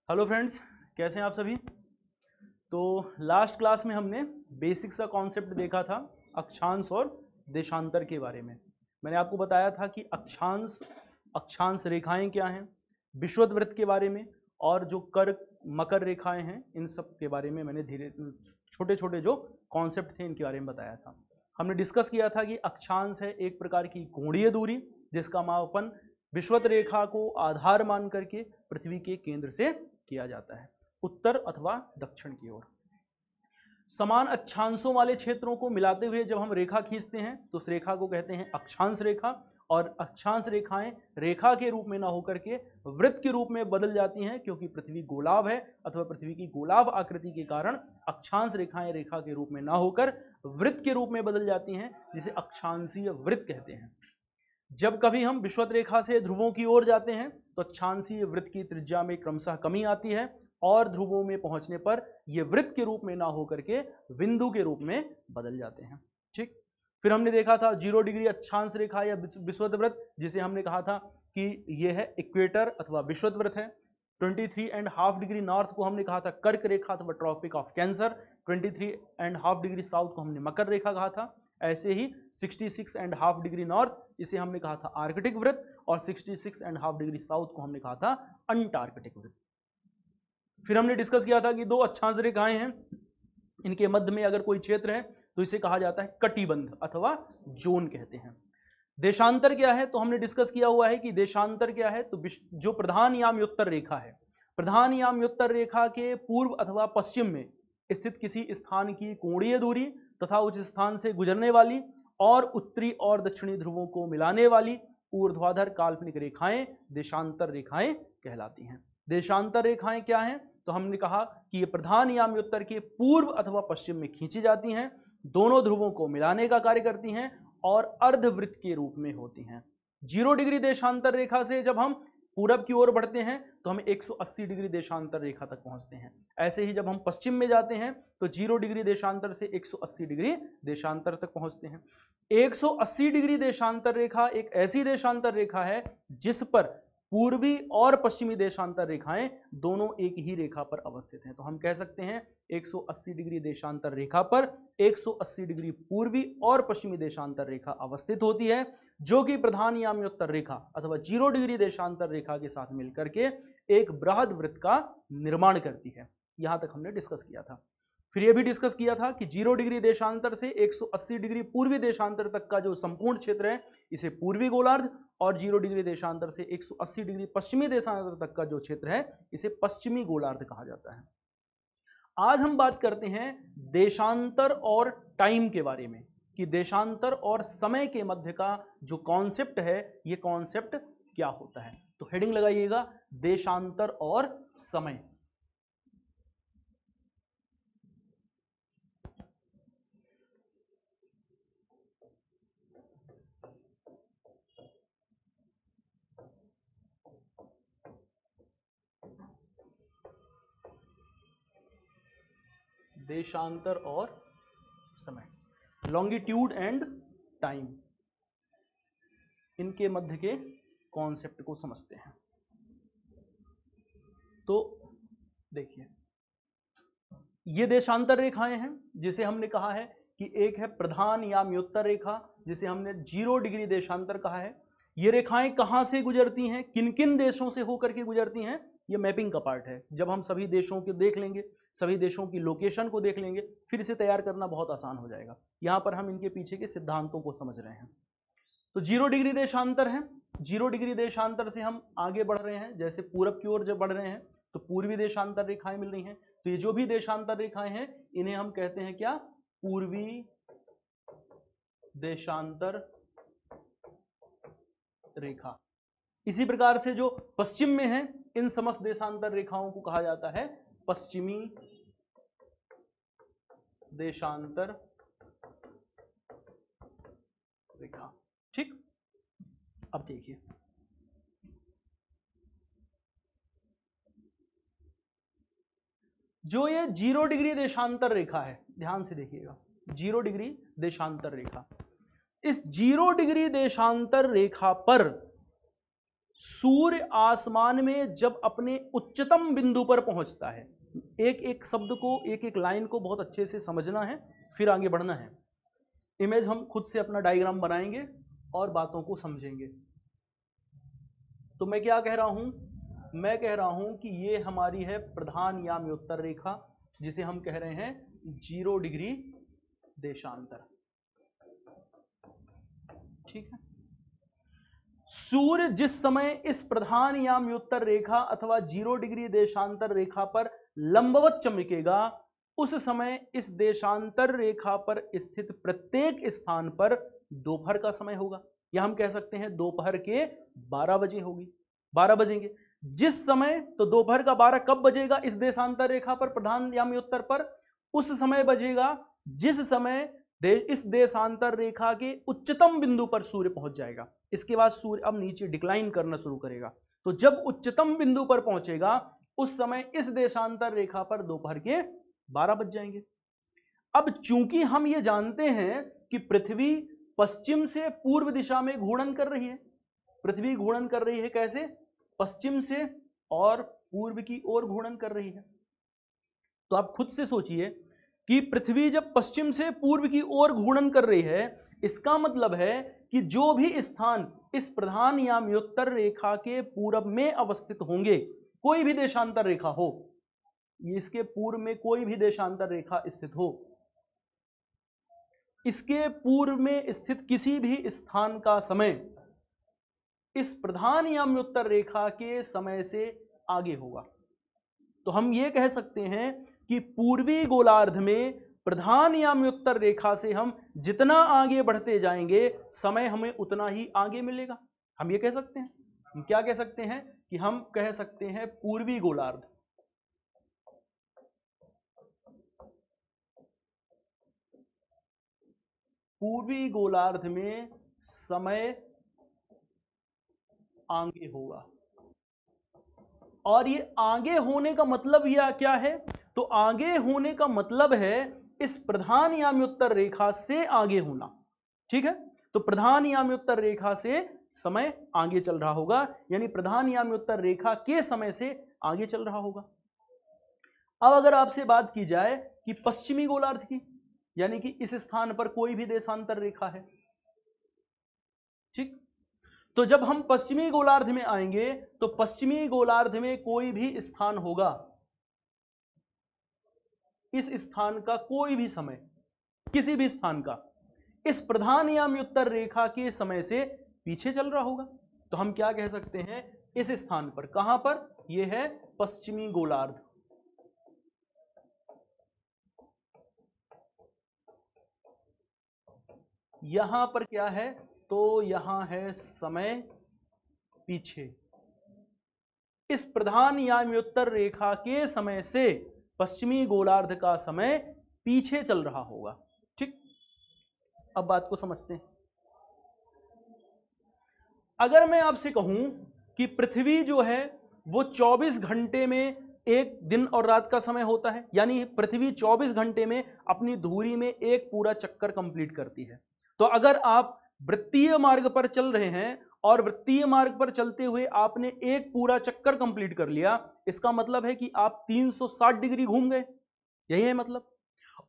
Hello friends, कैसे हैं आप सभी। तो लास्ट क्लास में हमने बेसिक्स का कॉन्सेप्ट देखा था अक्षांश और देशांतर के बारे में। मैंने आपको बताया था कि अक्षांश रेखाएं क्या हैं, विषुवत के बारे में, और जो कर्क मकर रेखाएं हैं इन सब के बारे में मैंने धीरे छोटे छोटे जो कॉन्सेप्ट थे इनके बारे में बताया था। हमने डिस्कस किया था कि अक्षांश है एक प्रकार की कोणीय दूरी जिसका मापन विषुवत रेखा को आधार मान करके पृथ्वी के केंद्र से किया जाता है, उत्तर अथवा दक्षिण की ओर। समान अक्षांशों वाले क्षेत्रों को मिलाते हुए जब हम रेखा खींचते हैं तो उस रेखा को कहते हैं अक्षांश रेखा। और अक्षांश रेखाएं रेखा के रूप में ना होकर के वृत्त के रूप में बदल जाती हैं, क्योंकि पृथ्वी गोलाव है अथवा पृथ्वी की गोलाव आकृति के कारण अक्षांश रेखाएं रेखा के रूप में ना होकर वृत्त के रूप में बदल जाती हैं, जिसे अक्षांशीय वृत्त कहते हैं। जब कभी हम विषुवत रेखा से ध्रुवों की ओर जाते हैं तो अक्षांशीय वृत्त की त्रिज्या में क्रमशः कमी आती है और ध्रुवों में पहुंचने पर ये वृत्त के रूप में ना होकर के बिंदु के रूप में बदल जाते हैं। ठीक, फिर हमने देखा था 0 डिग्री अक्षांश रेखा या विषुवत वृत्त, जिसे हमने कहा था कि यह है इक्वेटर अथवा विषुवत वृत्त है। 23.5 डिग्री नॉर्थ को हमने कहा था कर्क रेखा अथवा tropic of cancer. 23.5 degree south को हमने मकर रेखा कहा था। ऐसे ही 66.5 डिग्री नॉर्थ इसे हमने कहा था आर्कटिक वृत्त, और 66.5 डिग्री साउथ को हमने कहा था अंटार्कटिक वृत्त। फिर हमने डिस्कस किया था कि दो अक्षांश रेखाएं हैं, इनके मध्य में अगर कोई क्षेत्र है तो इसे कहा जाता है कटिबंध अथवा जोन कहते हैं। देशांतर क्या है तो हमने डिस्कस किया हुआ है कि देशांतर क्या है तो जो प्रधान याम्योत्तर रेखा है, प्रधान याम्योत्तर रेखा के पूर्व अथवा पश्चिम में स्थित किसी स्थान की कोणीय दूरी तथा उस स्थान से गुजरने वाली और उत्तरी और दक्षिणी ध्रुवों को मिलाने वाली ऊर्ध्वाधर काल्पनिक रेखाएं देशांतर रेखाएं कहलाती हैं। देशांतर रेखाएं क्या हैं तो हमने कहा कि ये प्रधान याम्योत्तर के पूर्व अथवा पश्चिम में खींची जाती हैं, दोनों ध्रुवों को मिलाने का कार्य करती हैं और अर्धवृत्त के रूप में होती हैं। 0 डिग्री देशांतर रेखा से जब हम पूरब की ओर बढ़ते हैं तो हम 180 डिग्री देशांतर रेखा तक पहुंचते हैं। ऐसे ही जब हम पश्चिम में जाते हैं तो 0 डिग्री देशांतर से 180 डिग्री देशांतर तक पहुंचते हैं। 180 डिग्री देशांतर रेखा एक ऐसी देशांतर रेखा है जिस पर पूर्वी और पश्चिमी देशांतर रेखाएं दोनों एक ही रेखा पर अवस्थित हैं। तो हम कह सकते हैं 180 डिग्री देशांतर रेखा पर 180 डिग्री पूर्वी और पश्चिमी देशांतर रेखा अवस्थित होती है, जो कि प्रधान याम्योत्तर रेखा अथवा 0 डिग्री देशांतर रेखा के साथ मिलकर के एक बृहद वृत्त का निर्माण करती है। यहां तक हमने डिस्कस किया था। फिर यह भी डिस्कस किया था कि 0 डिग्री देशांतर से 180 डिग्री पूर्वी देशांतर तक का जो संपूर्ण क्षेत्र है इसे पूर्वी गोलार्ध, और 0 डिग्री देशांतर से 180 डिग्री पश्चिमी देशांतर तक का जो क्षेत्र है इसे पश्चिमी गोलार्ध कहा जाता है। आज हम बात करते हैं देशांतर और टाइम के बारे में, कि देशांतर और समय के मध्य का जो कॉन्सेप्ट है ये कॉन्सेप्ट क्या होता है। तो हेडिंग लगाइएगा देशांतर और समय। देशांतर और समय, लॉन्गिट्यूड एंड टाइम, इनके मध्य के कॉन्सेप्ट को समझते हैं। तो देखिए, ये देशांतर रेखाएं हैं जिसे हमने कहा है कि एक है प्रधान याम्योत्तर रेखा जिसे हमने 0 डिग्री देशांतर कहा है। ये रेखाएं कहां से गुजरती हैं, किन किन देशों से होकर के गुजरती हैं, ये मैपिंग का पार्ट है। जब हम सभी देशों को देख लेंगे, सभी देशों की लोकेशन को देख लेंगे, फिर इसे तैयार करना बहुत आसान हो जाएगा। यहां पर हम इनके पीछे के सिद्धांतों को समझ रहे हैं। तो 0 डिग्री देशांतर है, 0 डिग्री देशांतर से हम आगे बढ़ रहे हैं, जैसे पूरब की ओर जब बढ़ रहे हैं तो पूर्वी देशांतर रेखाएं मिल रही हैं। तो ये जो भी देशांतर रेखाएं हैं इन्हें हम कहते हैं क्या, पूर्वी देशांतर रेखा। इसी प्रकार से जो पश्चिम में है इन समस्त देशांतर रेखाओं को कहा जाता है पश्चिमी देशांतर रेखा। ठीक, अब देखिए, जो ये 0 डिग्री देशांतर रेखा है, ध्यान से देखिएगा, 0 डिग्री देशांतर रेखा, इस 0 डिग्री देशांतर रेखा पर सूर्य आसमान में जब अपने उच्चतम बिंदु पर पहुंचता है, एक एक शब्द को, एक एक लाइन को बहुत अच्छे से समझना है, फिर आगे बढ़ना है। इमेज हम खुद से अपना डायग्राम बनाएंगे और बातों को समझेंगे। तो मैं क्या कह रहा हूं, मैं कह रहा हूं कि ये हमारी है प्रधान याम्योत्तर रेखा, जिसे हम कह रहे हैं 0 डिग्री देशांतर। ठीक है। सूर्य जिस समय इस प्रधान याम्योत्तर रेखा अथवा 0 डिग्री देशांतर रेखा पर लंबवत चमकेगा, उस समय इस देशांतर रेखा पर स्थित प्रत्येक स्थान पर दोपहर का समय होगा, या हम कह सकते हैं दोपहर के 12 बजे होगी, 12 बजेंगे। जिस समय, तो दोपहर का 12 कब बजेगा इस देशांतर रेखा पर, प्रधान याम्योत्तर पर? उस समय बजेगा जिस समय इस देशांतर रेखा के उच्चतम बिंदु पर सूर्य पहुंच जाएगा। इसके बाद सूर्य अब नीचे डिक्लाइन करना शुरू करेगा। तो जब उच्चतम बिंदु पर पहुंचेगा, उस समय इस देशांतर रेखा पर दोपहर के 12 बज जाएंगे। अब चूंकि हम ये जानते हैं कि पृथ्वी पश्चिम से पूर्व दिशा में घूर्णन कर रही है, पृथ्वी घूर्णन कर रही है कैसे? पश्चिम से और पूर्व की ओर घूर्णन कर रही है। तो आप खुद से सोचिए कि पृथ्वी जब पश्चिम से पूर्व की ओर घूर्णन कर रही है, इसका मतलब है कि जो भी स्थान इस प्रधान याम्योत्तर रेखा के पूर्व में अवस्थित होंगे, कोई भी देशांतर रेखा हो, इसके पूर्व में कोई भी देशांतर रेखा स्थित हो, इसके पूर्व में स्थित किसी भी स्थान का समय इस प्रधान याम्योत्तर रेखा के समय से आगे होगा। तो हम ये कह सकते हैं कि पूर्वी गोलार्ध में प्रधान याम्योत्तर रेखा से हम जितना आगे बढ़ते जाएंगे, समय हमें उतना ही आगे मिलेगा। हम ये कह सकते हैं, हम क्या कह सकते हैं कि हम कह सकते हैं पूर्वी गोलार्ध, पूर्वी गोलार्ध में समय आगे होगा। और ये आगे होने का मतलब यह क्या है? तो आगे होने का मतलब है इस प्रधान याम्योत्तर रेखा से आगे होना। ठीक है। तो प्रधान याम्योत्तर रेखा से समय आगे चल रहा होगा, यानी प्रधान याम्योत्तर रेखा के समय से आगे चल रहा होगा। अब अगर आपसे बात की जाए कि पश्चिमी गोलार्ध की, यानी कि इस स्थान पर कोई भी देशांतर रेखा है, ठीक, तो जब हम पश्चिमी गोलार्ध में आएंगे तो पश्चिमी गोलार्ध में कोई भी स्थान होगा, इस स्थान का कोई भी समय, किसी भी स्थान का, इस प्रधान याम्योत्तर रेखा के समय से पीछे चल रहा होगा। तो हम क्या कह सकते हैं, इस स्थान पर, कहां पर? यह है पश्चिमी गोलार्ध। यहां पर क्या है? तो यहां है समय पीछे, इस प्रधान याम्योत्तर रेखा के समय से पश्चिमी गोलार्ध का समय पीछे चल रहा होगा। ठीक, अब बात को समझते हैं। अगर मैं आपसे कहूं कि पृथ्वी जो है वो 24 घंटे में एक दिन और रात का समय होता है, यानी पृथ्वी 24 घंटे में अपनी धुरी में एक पूरा चक्कर कंप्लीट करती है। तो अगर आप वृत्तीय मार्ग पर चल रहे हैं और वृत्तीय मार्ग पर चलते हुए आपने एक पूरा चक्कर कंप्लीट कर लिया, इसका मतलब है कि आप 360 डिग्री घूम गए, यही है मतलब।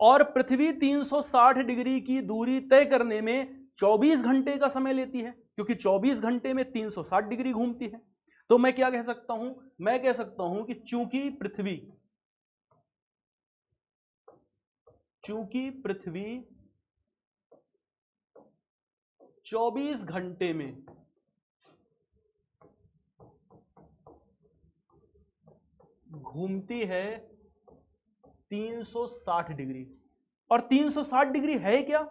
और पृथ्वी 360 डिग्री की दूरी तय करने में 24 घंटे का समय लेती है, क्योंकि 24 घंटे में 360 डिग्री घूमती है। तो मैं क्या कह सकता हूं? मैं कह सकता हूं कि चूंकि पृथ्वी 24 घंटे में घूमती है 360 डिग्री, और 360 डिग्री है क्या?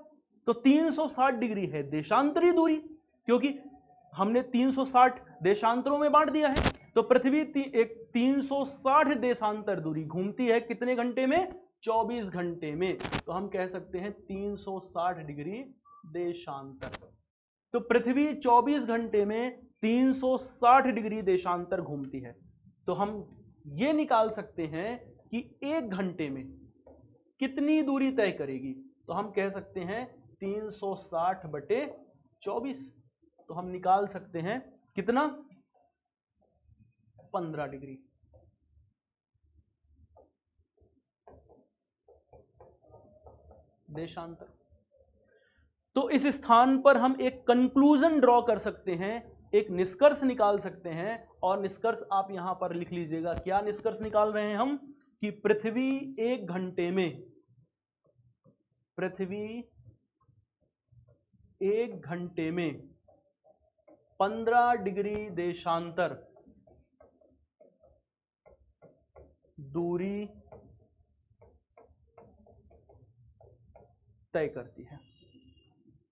तो 360 डिग्री है देशांतरी दूरी, क्योंकि हमने 360 देशांतरों में बांट दिया है। तो पृथ्वी एक 360 देशांतर दूरी घूमती है कितने घंटे में? 24 घंटे में। तो हम कह सकते हैं 360 डिग्री देशांतर। तो पृथ्वी 24 घंटे में 360 डिग्री देशांतर घूमती है। तो हम ये निकाल सकते हैं कि एक घंटे में कितनी दूरी तय करेगी। तो हम कह सकते हैं 360 बटे 24। तो हम निकाल सकते हैं कितना? 15 डिग्री। देशांतर। तो इस स्थान पर हम एक कंक्लूजन ड्रॉ कर सकते हैं, एक निष्कर्ष निकाल सकते हैं, और निष्कर्ष आप यहां पर लिख लीजिएगा। क्या निष्कर्ष निकाल रहे हैं हम? कि पृथ्वी 1 घंटे में 15 डिग्री देशांतर दूरी तय करती है।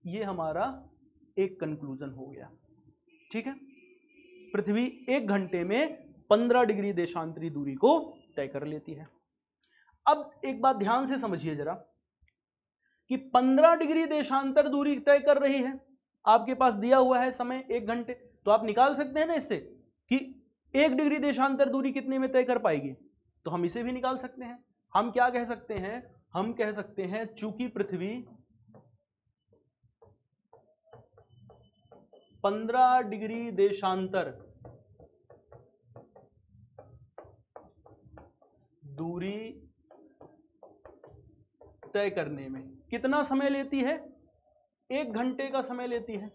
ये हमारा एक कंक्लूजन हो गया। ठीक है, पृथ्वी 1 घंटे में 15 डिग्री देशांतरी दूरी को तय कर लेती है। अब एक बात ध्यान से समझिए जरा, कि 15 डिग्री देशांतर दूरी तय कर रही है, आपके पास दिया हुआ है समय 1 घंटे, तो आप निकाल सकते हैं ना इससे कि 1 डिग्री देशांतर दूरी कितने में तय कर पाएगी। तो हम इसे भी निकाल सकते हैं। हम क्या कह सकते हैं? हम कह सकते हैं चूंकि पृथ्वी 15 डिग्री देशांतर दूरी तय करने में कितना समय लेती है? 1 घंटे का समय लेती है।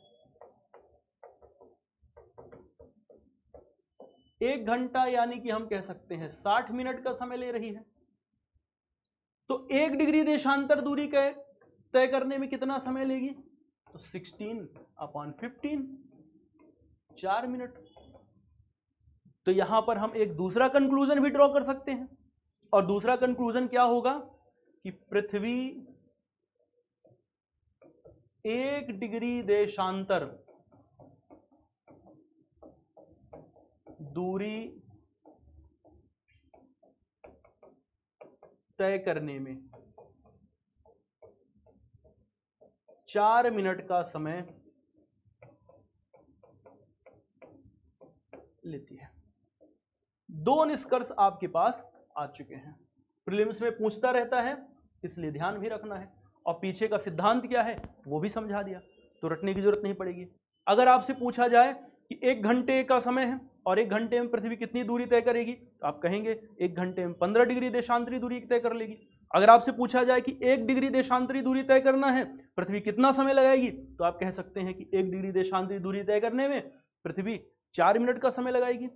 1 घंटा यानी कि हम कह सकते हैं 60 मिनट का समय ले रही है। तो 1 डिग्री देशांतर दूरी तय करने में कितना समय लेगी? तो 16/15, 4 मिनट। तो यहां पर हम एक दूसरा कंक्लूजन भी ड्रॉ कर सकते हैं, और दूसरा कंक्लूजन क्या होगा? कि पृथ्वी 1 डिग्री देशांतर दूरी तय करने में 4 मिनट का समय लेती है। 2 निष्कर्ष आपके पास आ चुके हैं। प्रीलिम्स में पूछता रहता है, इसलिए ध्यान भी रखना है, और पीछे का सिद्धांत क्या है वो भी समझा दिया, तो रटने की जरूरत नहीं पड़ेगी। अगर आपसे पूछा जाए कि 1 घंटे का समय है और 1 घंटे में पृथ्वी कितनी दूरी तय करेगी, तो आप कहेंगे 1 घंटे में 15 डिग्री देशांतरी दूरी तय कर लेगी। अगर आपसे पूछा जाए कि 1 डिग्री देशांतरी दूरी तय करना है, पृथ्वी कितना समय लगाएगी, तो आप कह सकते हैं कि 1 डिग्री देशांतरी दूरी तय करने में पृथ्वी 4 मिनट का समय लगाएगी।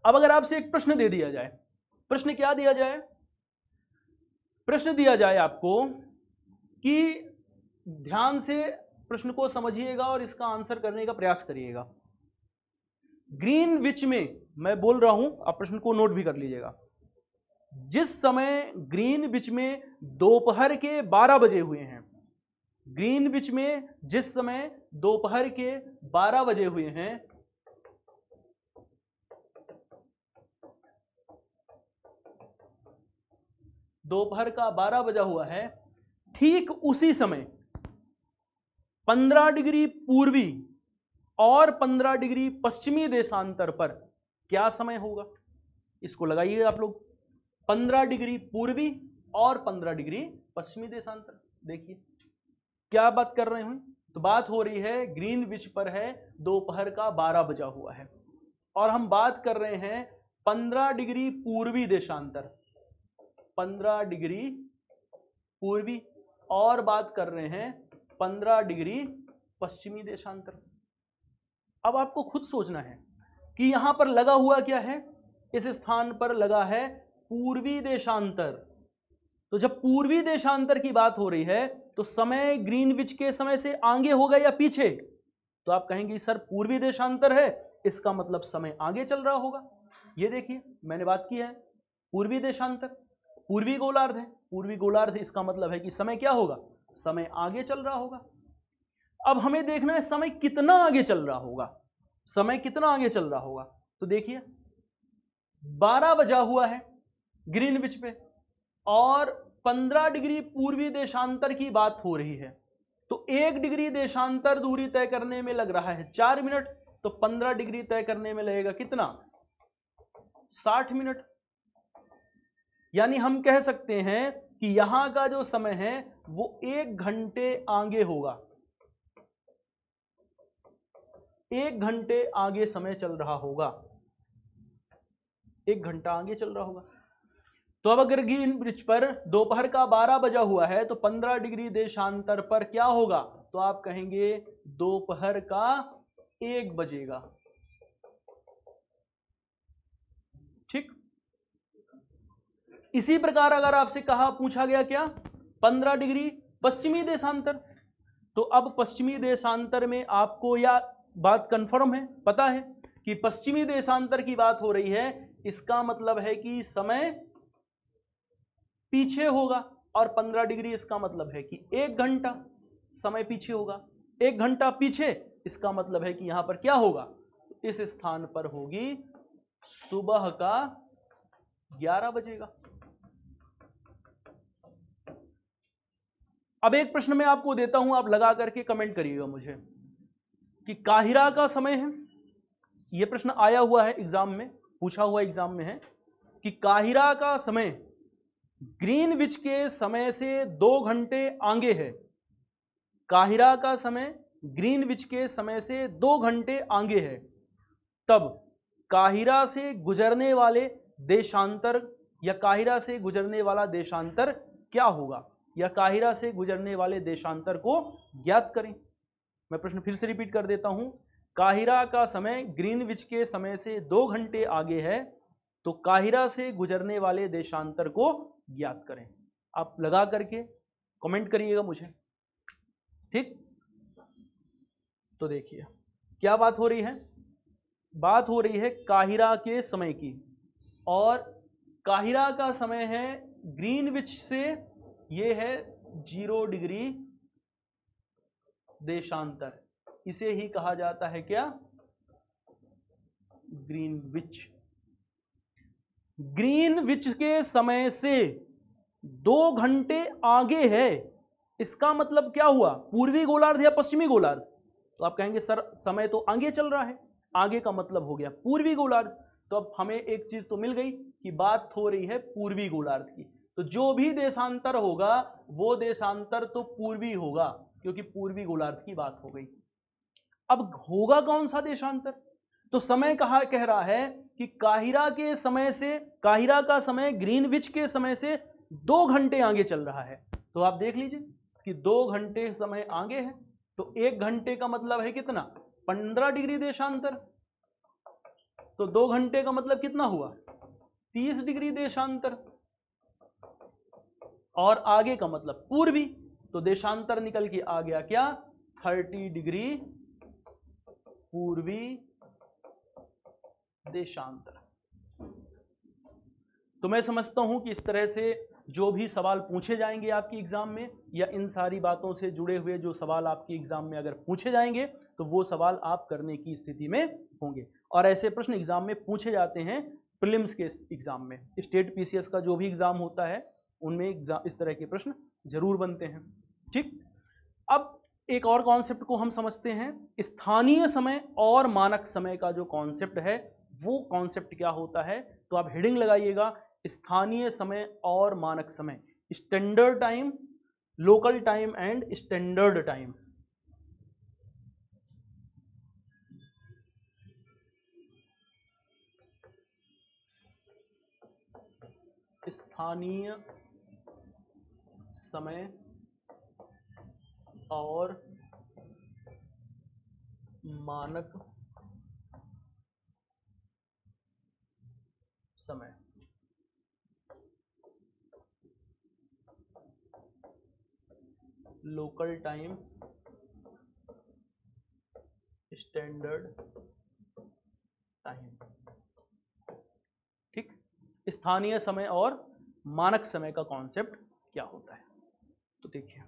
अब अगर आपसे एक प्रश्न दे दिया जाए, प्रश्न क्या दिया जाए? प्रश्न दिया जाए आपको कि ध्यान से प्रश्न को समझिएगा और इसका आंसर करने का प्रयास करिएगा। ग्रीनविच में, मैं बोल रहा हूं, आप प्रश्न को नोट भी कर लीजिएगा। जिस समय ग्रीनविच में दोपहर के 12 बजे हुए हैं, ग्रीनविच में जिस समय दोपहर के 12 बजे हुए हैं, दोपहर का 12 बजा हुआ है, ठीक उसी समय 15 डिग्री पूर्वी और 15 डिग्री पश्चिमी देशांतर पर क्या समय होगा? इसको लगाइए आप लोग। 15 डिग्री पूर्वी और 15 डिग्री पश्चिमी देशांतर। देखिए क्या बात कर रहे हैं, तो बात हो रही है ग्रीनविच पर है, दोपहर का 12 बजा हुआ है, और हम बात कर रहे हैं 15 डिग्री पूर्वी देशांतर, 15 डिग्री पूर्वी, और बात कर रहे हैं 15 डिग्री पश्चिमी देशांतर। अब आपको खुद सोचना है कि यहां पर लगा हुआ क्या है? इस स्थान पर लगा है पूर्वी देशांतर। तो जब पूर्वी देशांतर की बात हो रही है, तो समय ग्रीनविच के समय से आगे होगा या पीछे? तो आप कहेंगे सर पूर्वी देशांतर है, इसका मतलब समय आगे चल रहा होगा। ये देखिए मैंने बात की है, पूर्वी देशांतर, पूर्वी गोलार्ध है, पूर्वी गोलार्ध, इसका मतलब है कि समय क्या होगा? समय आगे चल रहा होगा। अब हमें देखना है समय कितना आगे चल रहा होगा, समय कितना आगे चल रहा होगा। तो देखिए 12 बजा हुआ है ग्रीनविच पे, और 15 डिग्री पूर्वी देशांतर की बात हो रही है, तो 1 डिग्री देशांतर दूरी तय करने में लग रहा है 4 मिनट, तो 15 डिग्री तय करने में लगेगा कितना? 60 मिनट। यानी हम कह सकते हैं कि यहां का जो समय है वो 1 घंटे आगे होगा, 1 घंटे आगे समय चल रहा होगा। 1 घंटा आगे चल रहा होगा। तो अब अगर ग्रीनविच पर दोपहर का 12 बजा हुआ है तो 15 डिग्री देशांतर पर क्या होगा, तो आप कहेंगे दोपहर का 1 बजेगा। ठीक। इसी प्रकार अगर आपसे पूछा गया क्या 15 डिग्री पश्चिमी देशांतर, तो अब पश्चिमी देशांतर में आपको या बात कंफर्म है, पता है कि पश्चिमी देशांतर की बात हो रही है, इसका मतलब है कि समय पीछे होगा, और 15 डिग्री इसका मतलब है कि 1 घंटा समय पीछे होगा। 1 घंटा पीछे इसका मतलब है कि यहां पर क्या होगा, इस स्थान पर होगी सुबह का 11 बजेगा। अब एक प्रश्न मैं आपको देता हूं, आप लगा करके कमेंट करिएगा मुझे कि काहिरा का समय है, यह प्रश्न आया हुआ है एग्जाम में, पूछा हुआ एग्जाम में है कि काहिरा का समय ग्रीनविच के समय से 2 घंटे आगे है। काहिरा का समय ग्रीनविच के समय से 2 घंटे आगे है, तब काहिरा से गुजरने वाले देशांतर या काहिरा से गुजरने वाला देशांतर क्या होगा, या काहिरा से गुजरने वाले देशांतर को ज्ञात करें। मैं प्रश्न फिर से रिपीट कर देता हूं, काहिरा का समय ग्रीनविच के समय से 2 घंटे आगे है, तो काहिरा से गुजरने वाले देशांतर को ज्ञात करें। आप लगा करके कमेंट करिएगा मुझे। ठीक। तो देखिए क्या बात हो रही है, बात हो रही है काहिरा के समय की, और काहिरा का समय है ग्रीनविच से, ये है 0 डिग्री देशांतर, इसे ही कहा जाता है क्या, ग्रीनविच। ग्रीनविच के समय से 2 घंटे आगे है, इसका मतलब क्या हुआ, पूर्वी गोलार्ध या पश्चिमी गोलार्ध, तो आप कहेंगे सर समय तो आगे चल रहा है, आगे का मतलब हो गया पूर्वी गोलार्ध। तो अब हमें एक चीज तो मिल गई कि बात हो रही है पूर्वी गोलार्ध की, तो जो भी देशांतर होगा वो देशांतर तो पूर्वी होगा, क्योंकि पूर्वी गोलार्ध की बात हो गई। अब होगा कौन सा देशांतर, तो समय कह रहा है कि काहिरा के समय से, काहिरा का समय ग्रीनविच के समय से 2 घंटे आगे चल रहा है। तो आप देख लीजिए कि 2 घंटे समय आगे है, तो 1 घंटे का मतलब है कितना, 15 डिग्री देशांतर, तो 2 घंटे का मतलब कितना हुआ, 30 डिग्री देशांतर, और आगे का मतलब पूर्वी, तो देशांतर निकल के आ गया क्या, 30 डिग्री पूर्वी देशांतर। तो मैं समझता हूं कि इस तरह से जो भी सवाल पूछे जाएंगे आपकी एग्जाम में, या इन सारी बातों से जुड़े हुए जो सवाल आपकी एग्जाम में अगर पूछे जाएंगे तो वो सवाल आप करने की स्थिति में होंगे। और ऐसे प्रश्न एग्जाम में पूछे जाते हैं प्रीलिम्स के एग्जाम में, स्टेट पीसीएस का जो भी एग्जाम होता है उनमें इस तरह के प्रश्न जरूर बनते हैं। ठीक। अब एक और कॉन्सेप्ट को हम समझते हैं, स्थानीय समय और मानक समय का जो कॉन्सेप्ट है वो कॉन्सेप्ट क्या होता है। तो आप हेडिंग लगाइएगा, स्थानीय समय और मानक समय, standard time, local time and standard time. स्थानीय समय और मानक समय। Local time, standard time. ठीक। स्थानीय समय और मानक समय का कॉन्सेप्ट क्या होता है, तो देखिए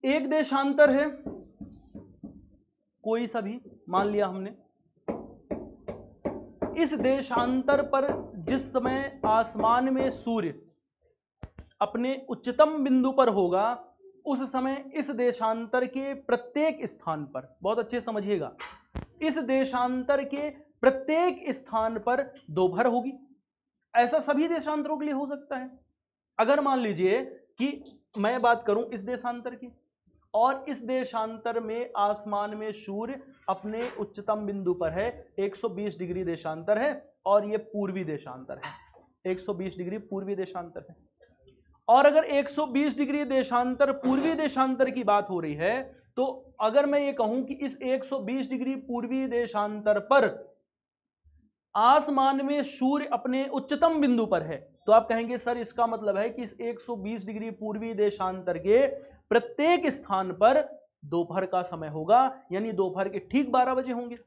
एक देशांतर है कोई सा भी, मान लिया हमने, इस देशांतर पर जिस समय आसमान में सूर्य अपने उच्चतम बिंदु पर होगा, उस समय इस देशांतर के प्रत्येक स्थान पर, बहुत अच्छे समझिएगा, इस देशांतर के प्रत्येक स्थान पर दोपहर होगी। ऐसा सभी देशांतरों के लिए हो सकता है। अगर मान लीजिए कि मैं बात करूं इस देशांतर की, और इस देशांतर में आसमान में सूर्य अपने उच्चतम बिंदु पर है, 120 डिग्री देशांतर है, और ये पूर्वी देशांतर है, 120 डिग्री पूर्वी देशांतर है। और अगर 120 डिग्री देशांतर पूर्वी देशांतर की बात हो रही है, तो अगर मैं ये कहूं कि इस 120 डिग्री पूर्वी देशांतर पर आसमान में सूर्य अपने उच्चतम बिंदु पर है, तो आप कहेंगे सर इसका मतलब है कि इस 120 डिग्री पूर्वी देशांतर के प्रत्येक स्थान पर दोपहर का समय होगा, यानी दोपहर के ठीक 12 बजे होंगे।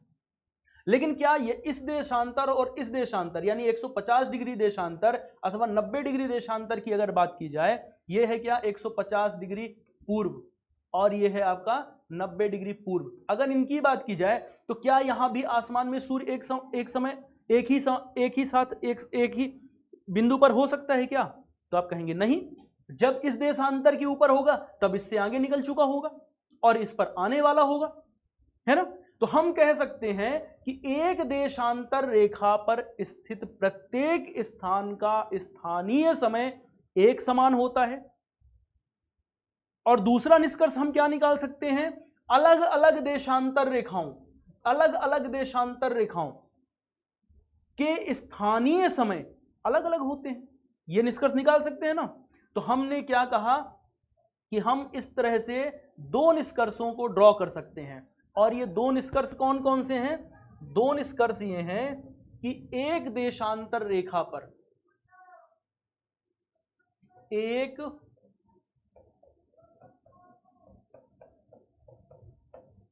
लेकिन क्या ये इस देशांतर और इस देशांतर यानी 150 डिग्री देशांतर अथवा 90 डिग्री देशांतर की अगर बात की जाए, ये है क्या 150 डिग्री पूर्व और ये है आपका 90 डिग्री पूर्व, अगर इनकी बात की जाए तो क्या यहां भी आसमान में सूर्य एक ही बिंदु पर हो सकता है क्या? तो आप कहेंगे नहीं, जब इस देशांतर के ऊपर होगा तब इससे आगे निकल चुका होगा और इस पर आने वाला होगा, है ना। तो हम कह सकते हैं कि एक देशांतर रेखा पर स्थित प्रत्येक स्थान का स्थानीय समय एक समान होता है। और दूसरा निष्कर्ष हम क्या निकाल सकते हैं, अलग अलग देशांतर रेखाओं के स्थानीय समय अलग अलग होते हैं, यह निष्कर्ष निकाल सकते हैं ना। तो हमने क्या कहा कि हम इस तरह से दो निष्कर्षों को ड्रॉ कर सकते हैं, और ये दो निष्कर्ष कौन कौन से हैं? दो निष्कर्ष ये हैं कि एक देशांतर रेखा पर एक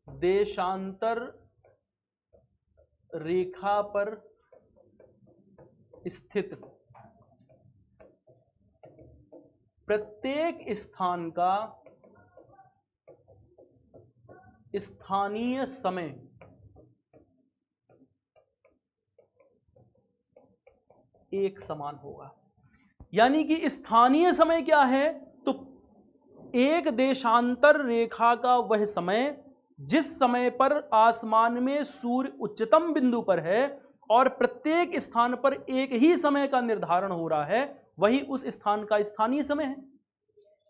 देशांतर रेखा पर स्थित प्रत्येक स्थान का स्थानीय समय एक समान होगा। यानी कि स्थानीय समय क्या है, तो एक देशांतर रेखा का वह समय जिस समय पर आसमान में सूर्य उच्चतम बिंदु पर है और प्रत्येक स्थान पर एक ही समय का निर्धारण हो रहा है, वही उस स्थान का स्थानीय समय है।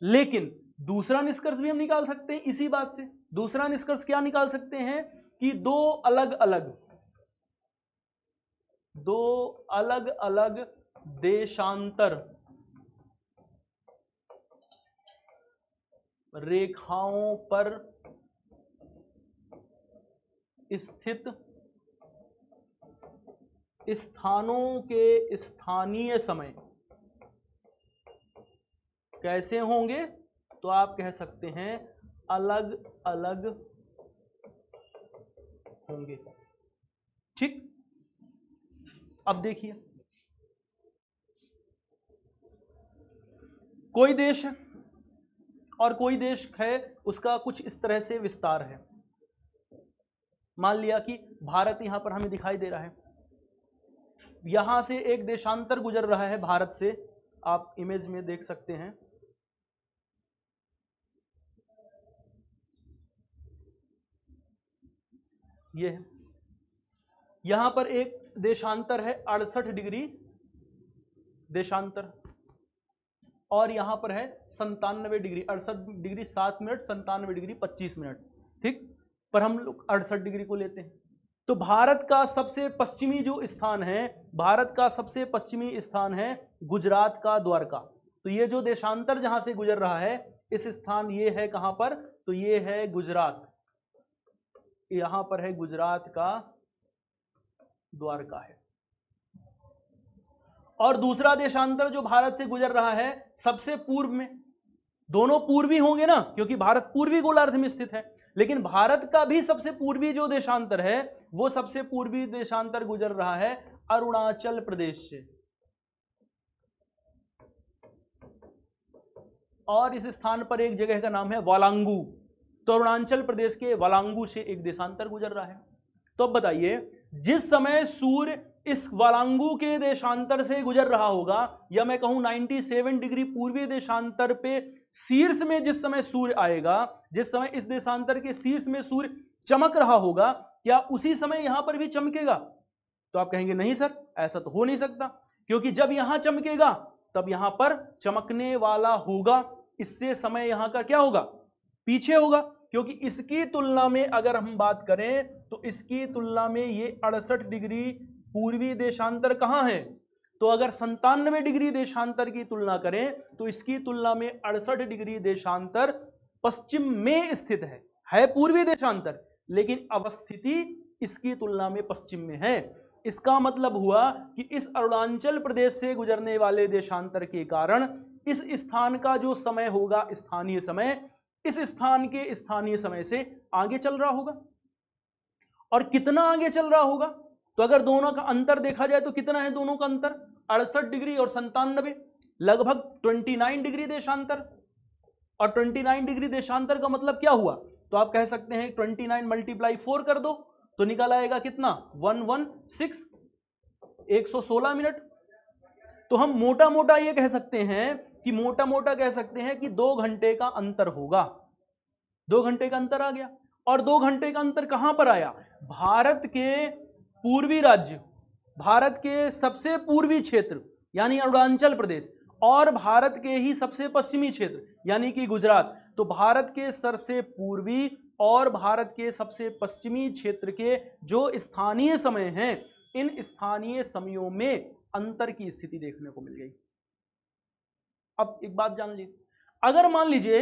लेकिन दूसरा निष्कर्ष भी हम निकाल सकते हैं इसी बात से। दूसरा निष्कर्ष क्या निकाल सकते हैं कि दो अलग अलग देशांतर रेखाओं पर स्थित स्थानों के स्थानीय समय कैसे होंगे, तो आप कह सकते हैं अलग अलग होंगे। ठीक, अब देखिए कोई देश है और कोई देश है, उसका कुछ इस तरह से विस्तार है। मान लिया कि भारत यहां पर हमें दिखाई दे रहा है, यहां से एक देशांतर गुजर रहा है भारत से, आप इमेज में देख सकते हैं। ये है, यहां पर एक देशांतर है 68 डिग्री देशांतर, और यहां पर है 97 degree, 68 degree 7 minute, 97 degree 25 minute. ठीक, पर हम लोग 68 डिग्री को लेते हैं। तो भारत का सबसे पश्चिमी जो स्थान है, भारत का सबसे पश्चिमी स्थान है गुजरात का द्वारका। तो ये जो देशांतर जहां से गुजर रहा है, इस स्थान ये है कहां पर, तो ये है गुजरात, यहां पर है गुजरात का द्वारका है। और दूसरा देशांतर जो भारत से गुजर रहा है सबसे पूर्व में, दोनों पूर्वी होंगे ना, क्योंकि भारत पूर्वी गोलार्ध में स्थित है, लेकिन भारत का भी सबसे पूर्वी जो देशांतर है, वो सबसे पूर्वी देशांतर गुजर रहा है अरुणाचल प्रदेश से। और इस स्थान पर एक जगह का नाम है वालांगू। तो अरुणाचल प्रदेश के वालांगू से एक देशांतर गुजर रहा है। तो अब बताइए, जिस समय सूर्य इस वालांगू के देशांतर से गुजर रहा होगा, या मैं कहूं 97 डिग्री पूर्वी देशांतर पे शीर्ष में जिस समय सूर्य आएगा, जिस समय इस देशांतर के शीर्ष में सूर्य चमक रहा होगा, क्या उसी समय यहां पर भी चमकेगा? तो आप कहेंगे नहीं सर, ऐसा तो हो नहीं सकता, क्योंकि जब यहां चमकेगा तब यहां पर चमकने वाला होगा, इससे समय यहां का क्या होगा, पीछे होगा। क्योंकि इसकी तुलना में अगर हम बात करें तो इसकी तुलना में ये 68 डिग्री पूर्वी देशांतर कहां है, तो अगर 97 डिग्री देशांतर की तुलना करें तो इसकी तुलना में 68 डिग्री देशांतर पश्चिम में स्थित है पूर्वी देशांतर, लेकिन अवस्थिति इसकी तुलना में पश्चिम में है। इसका मतलब हुआ कि इस अरुणाचल प्रदेश से गुजरने वाले देशांतर के कारण इस स्थान का जो समय होगा, स्थानीय समय, इस स्थान के स्थानीय समय से आगे चल रहा होगा। और कितना आगे चल रहा होगा, तो अगर दोनों का अंतर देखा जाए तो कितना है दोनों का अंतर, 68 डिग्री और 97, लगभग 29 डिग्री देशांतर। और 29 डिग्री देशांतर का मतलब क्या हुआ, तो आप कह सकते हैं 29 मल्टीप्लाई 4 कर दो तो निकल आएगा कितना, 116, 116 मिनट। तो हम मोटा मोटा ये कह सकते हैं कि कह सकते हैं कि 2 घंटे का अंतर होगा। 2 घंटे का अंतर आ गया। और 2 घंटे का अंतर कहां पर आया, भारत के पूर्वी राज्य, भारत के सबसे पूर्वी क्षेत्र यानी अरुणाचल प्रदेश, और भारत के ही सबसे पश्चिमी क्षेत्र यानी कि गुजरात। तो भारत के सबसे पूर्वी और भारत के सबसे पश्चिमी क्षेत्र के जो स्थानीय समय हैं, इन स्थानीय समयों में अंतर की स्थिति देखने को मिल गई। अब एक बात जान लीजिए, अगर मान लीजिए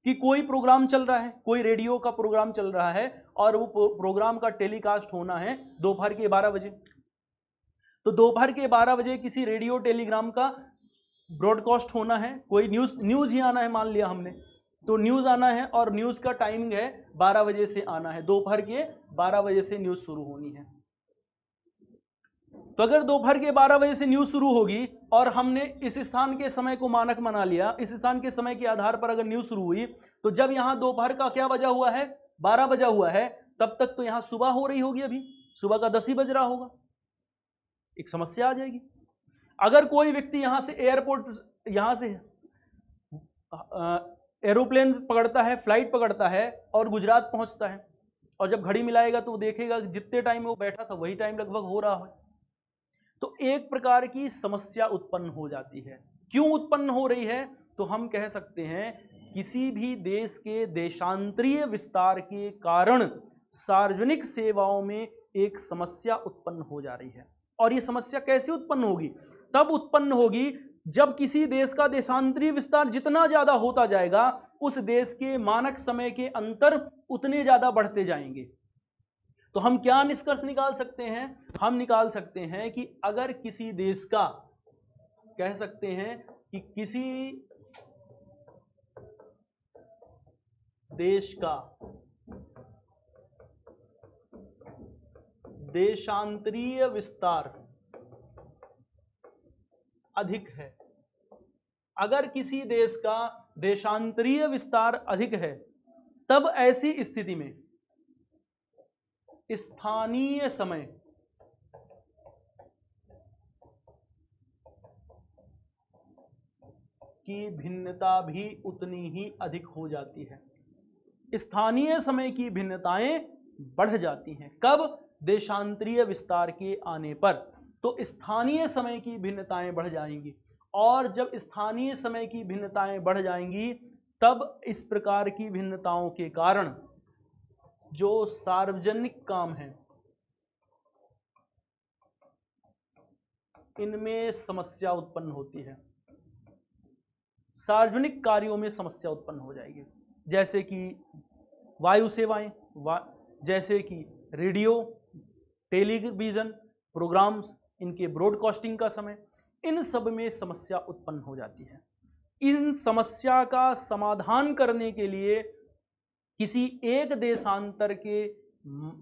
कि कोई प्रोग्राम चल रहा है, कोई रेडियो का प्रोग्राम चल रहा है और वो प्रोग्राम का टेलीकास्ट होना है दोपहर के 12 बजे, तो दोपहर के 12 बजे किसी रेडियो टेलीग्राम का ब्रॉडकास्ट होना है, कोई न्यूज ही आना है, मान लिया हमने, तो न्यूज आना है और न्यूज का टाइमिंग है 12 बजे से आना है, दोपहर के 12 बजे से न्यूज शुरू होनी है। तो अगर दोपहर के 12 बजे से न्यूज शुरू होगी और हमने इस स्थान के समय को मानक बना लिया, इस स्थान के समय के आधार पर अगर न्यूज शुरू हुई, तो जब यहां दोपहर का क्या बजा हुआ है, 12 बजा हुआ है, तब तक तो यहां सुबह हो रही होगी, अभी सुबह का 10 ही बज रहा होगा। एक समस्या आ जाएगी। अगर कोई व्यक्ति यहां से एयरपोर्ट, यहां से एरोप्लेन पकड़ता है, फ्लाइट पकड़ता है और गुजरात पहुंचता है, और जब घड़ी मिलाएगा तो देखेगा कि जितने टाइम में वो बैठा था वही टाइम लगभग हो रहा है, तो एक प्रकार की समस्या उत्पन्न हो जाती है। क्यों उत्पन्न हो रही है, तो हम कह सकते हैं किसी भी देश के देशांतरीय विस्तार के कारण सार्वजनिक सेवाओं में एक समस्या उत्पन्न हो जा रही है। और ये समस्या कैसे उत्पन्न होगी, तब उत्पन्न होगी जब किसी देश का देशांतरीय विस्तार जितना ज्यादा होता जाएगा, उस देश के मानक समय के अंतर उतने ज्यादा बढ़ते जाएंगे। तो हम क्या निष्कर्ष निकाल सकते हैं, हम निकाल सकते हैं कि अगर किसी देश का, कह सकते हैं कि किसी देश का देशांतरीय विस्तार अधिक है, अगर किसी देश का देशांतरीय विस्तार अधिक है, तब ऐसी स्थिति में स्थानीय समय की भिन्नता भी उतनी ही अधिक हो जाती है। स्थानीय समय की भिन्नताएं बढ़ जाती हैं, कब, देशांतरीय विस्तार के आने पर। तो स्थानीय समय की भिन्नताएं बढ़ जाएंगी, और जब स्थानीय समय की भिन्नताएं बढ़ जाएंगी, तब इस प्रकार की भिन्नताओं के कारण जो सार्वजनिक काम है, इनमें समस्या उत्पन्न होती है। सार्वजनिक कार्यों में समस्या उत्पन्न हो जाएगी, जैसे कि वायु सेवाएं, जैसे कि रेडियो, टेलीविजन प्रोग्राम्स, इनके ब्रॉडकास्टिंग का समय, इन सब में समस्या उत्पन्न हो जाती है। इन समस्या का समाधान करने के लिए किसी एक देशांतर के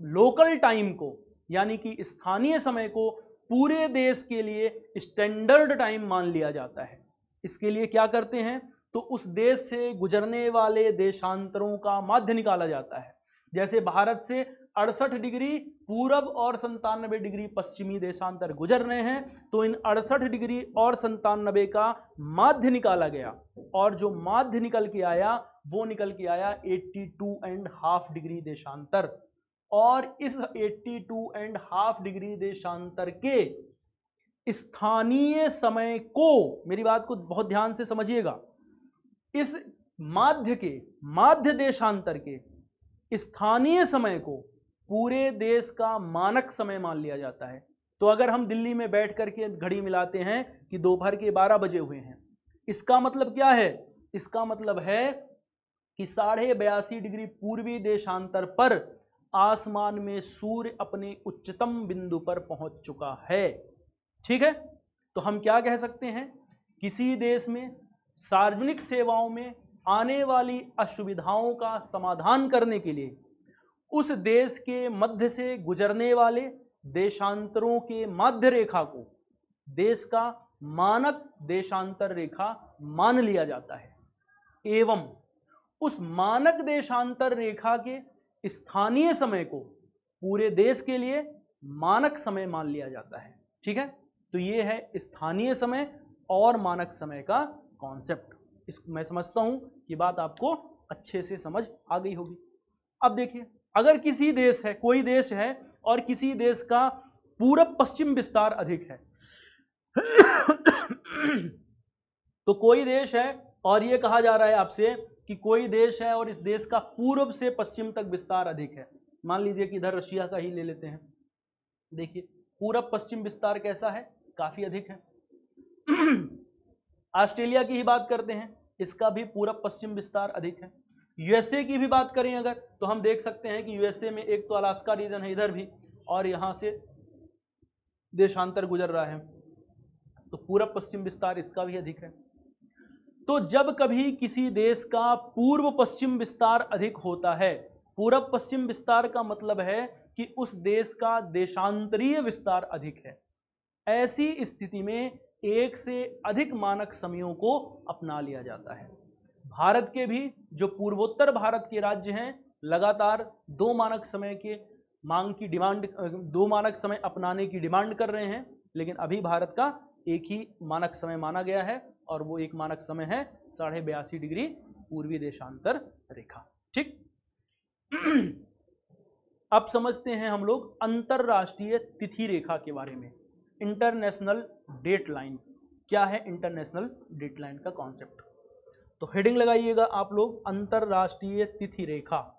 लोकल टाइम को, यानी कि स्थानीय समय को पूरे देश के लिए स्टैंडर्ड टाइम मान लिया जाता है। इसके लिए क्या करते हैं, तो उस देश से गुजरने वाले देशांतरों का माध्य निकाला जाता है। जैसे भारत से 68 डिग्री पूरब और 97 डिग्री पश्चिमी देशांतर गुजर रहे हैं, तो इन 68 डिग्री और 97 का माध्य निकाला गया, और जो माध्य निकल के आया वो निकल के आया 82.5 डिग्री देशांतर। और इस 82.5 डिग्री देशांतर के स्थानीय समय को, मेरी बात को बहुत ध्यान से समझिएगा, इस माध्य देशांतर के स्थानीय समय को पूरे देश का मानक समय मान लिया जाता है। तो अगर हम दिल्ली में बैठ करके घड़ी मिलाते हैं कि दोपहर के 12 बजे हुए हैं, इसका मतलब क्या है? इसका मतलब है कि 82.5 डिग्री पूर्वी देशांतर पर आसमान में सूर्य अपने उच्चतम बिंदु पर पहुंच चुका है। ठीक है, तो हम क्या कह सकते हैं? किसी देश में सार्वजनिक सेवाओं में आने वाली असुविधाओं का समाधान करने के लिए उस देश के मध्य से गुजरने वाले देशांतरों के माध्य रेखा को देश का मानक देशांतर रेखा मान लिया जाता है, एवं उस मानक देशांतर रेखा के स्थानीय समय को पूरे देश के लिए मानक समय मान लिया जाता है। ठीक है, तो ये है स्थानीय समय और मानक समय का कॉन्सेप्ट। इसको मैं समझता हूं कि बात आपको अच्छे से समझ आ गई होगी। अब देखिए, अगर किसी देश है, कोई देश है और किसी देश का पूरब पश्चिम विस्तार अधिक है तो कोई देश है और ये कहा जा रहा है आपसे कि कोई देश है और इस देश का पूर्व से पश्चिम तक विस्तार अधिक है। मान लीजिए कि इधर रशिया का ही ले लेते हैं। देखिए, पूरब पश्चिम विस्तार कैसा है? काफी अधिक है। ऑस्ट्रेलिया की ही बात करते हैं, इसका भी पूरब पश्चिम विस्तार अधिक है। यूएसए की भी बात करें अगर, तो हम देख सकते हैं कि यूएसए में एक तो अलास्का रीजन है इधर भी, और यहां से देशांतर गुजर रहा है, तो पूरब पश्चिम विस्तार इसका भी अधिक है। तो जब कभी किसी देश का पूर्व पश्चिम विस्तार अधिक होता है, पूरब पश्चिम विस्तार का मतलब है कि उस देश का देशांतरीय विस्तार अधिक है, ऐसी स्थिति में एक से अधिक मानक समयों को अपना लिया जाता है। भारत के भी जो पूर्वोत्तर भारत के राज्य हैं, लगातार 2 मानक समय के मांग की डिमांड, 2 मानक समय अपनाने की डिमांड कर रहे हैं, लेकिन अभी भारत का एक ही मानक समय माना गया है और वो एक मानक समय है 82.5 डिग्री पूर्वी देशांतर रेखा। ठीक। अब समझते हैं हम लोग अंतरराष्ट्रीय तिथि रेखा के बारे में। इंटरनेशनल डेट लाइन क्या है? इंटरनेशनल डेट लाइन का कॉन्सेप्ट, तो हेडिंग लगाइएगा आप लोग, अंतरराष्ट्रीय तिथि रेखा।